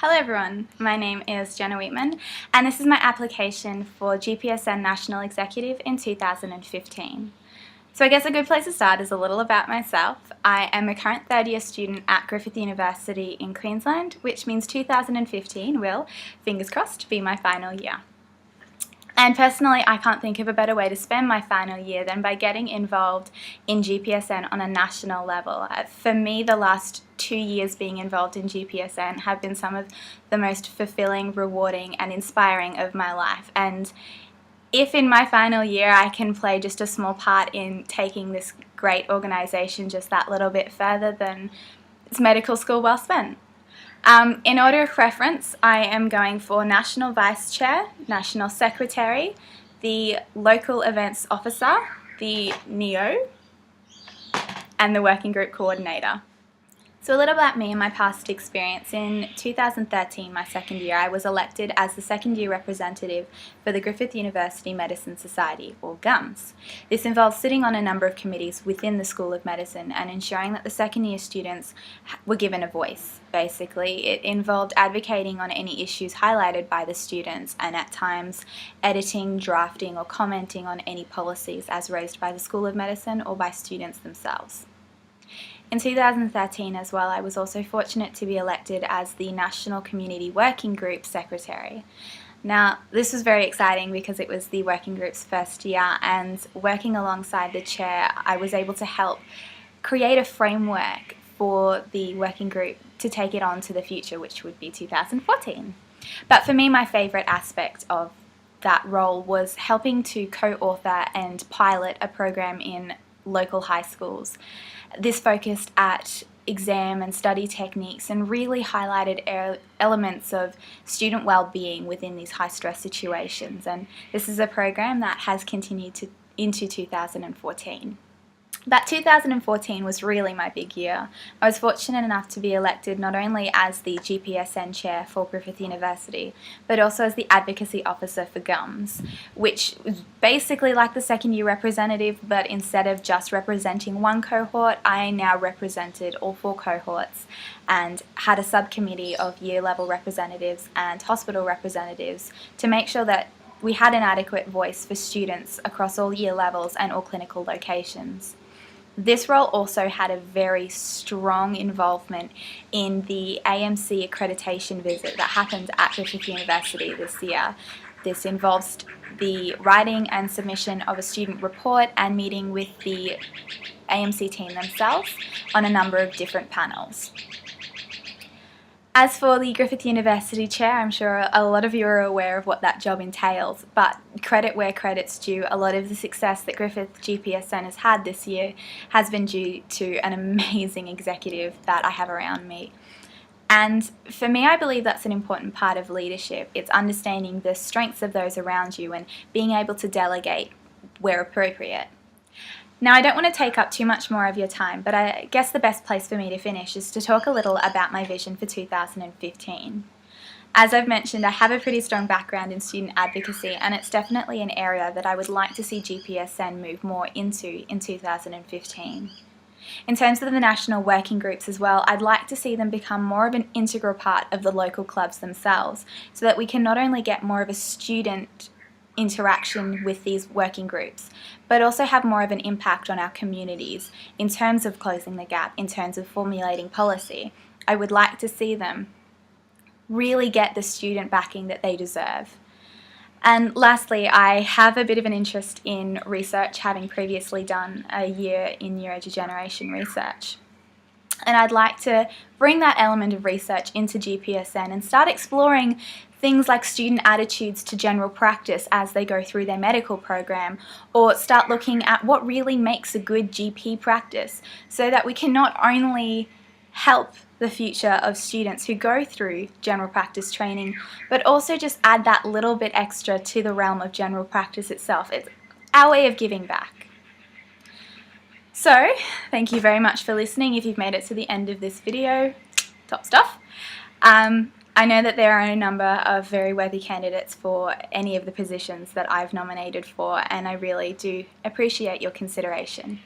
Hello everyone, my name is Jenna Weetman and this is my application for GPSN National Executive in 2015. So I guess a good place to start is a little about myself. I am a current third year student at Griffith University in Queensland, which means 2015 will, fingers crossed, be my final year. And personally, I can't think of a better way to spend my final year than by getting involved in GPSN on a national level. For me, the last 2 years being involved in GPSN have been some of the most fulfilling, rewarding and inspiring of my life. And if in my final year I can play just a small part in taking this great organisation just that little bit further, then it's medical school well spent. In order of preference, I am going for National Vice Chair, National Secretary, the Local Events Officer, the NEO, and the Working Group Coordinator. So a little about me and my past experience. In 2013, my second year, I was elected as the second year representative for the Griffith University Medicine Society, or GUMS. This involves sitting on a number of committees within the School of Medicine and ensuring that the second year students were given a voice, basically. It involved advocating on any issues highlighted by the students and at times editing, drafting or commenting on any policies as raised by the School of Medicine or by students themselves. In 2013 as well, I was also fortunate to be elected as the National Community Working Group Secretary. Now, this was very exciting because it was the working group's first year, and working alongside the chair, I was able to help create a framework for the working group to take it on to the future, which would be 2014. But for me, my favourite aspect of that role was helping to co-author and pilot a program in local high schools. This focused at exam and study techniques and really highlighted elements of student well-being within these high-stress situations, and this is a program that has continued into 2014. But 2014 was really my big year. I was fortunate enough to be elected not only as the GPSN chair for Griffith University, but also as the advocacy officer for GUMS, which was basically like the second year representative, but instead of just representing one cohort, I now represented all 4 cohorts and had a subcommittee of year level representatives and hospital representatives to make sure that we had an adequate voice for students across all year levels and all clinical locations. This role also had a very strong involvement in the AMC accreditation visit that happened at Griffith University this year. This involves the writing and submission of a student report and meeting with the AMC team themselves on a number of different panels. As for the Griffith University chair, I'm sure a lot of you are aware of what that job entails, but credit where credit's due. A lot of the success that Griffith GPSN has had this year has been due to an amazing executive that I have around me. And for me, I believe that's an important part of leadership. It's understanding the strengths of those around you and being able to delegate where appropriate. Now, I don't want to take up too much more of your time, but I guess the best place for me to finish is to talk a little about my vision for 2015. As I've mentioned, I have a pretty strong background in student advocacy, and it's definitely an area that I would like to see GPSN move more into in 2015. In terms of the national working groups as well, I'd like to see them become more of an integral part of the local clubs themselves, so that we can not only get more of a student interaction with these working groups, but also have more of an impact on our communities in terms of closing the gap, in terms of formulating policy. I would like to see them really get the student backing that they deserve. And lastly, I have a bit of an interest in research, having previously done a year in neurodegeneration research. And I'd like to bring that element of research into GPSN and start exploring things like student attitudes to general practice as they go through their medical program, or start looking at what really makes a good GP practice, so that we can not only help the future of students who go through general practice training, but also just add that little bit extra to the realm of general practice itself. It's our way of giving back. So, thank you very much for listening. If you've made it to the end of this video, top stuff. I know that there are a number of very worthy candidates for any of the positions that I've nominated for, and I really do appreciate your consideration.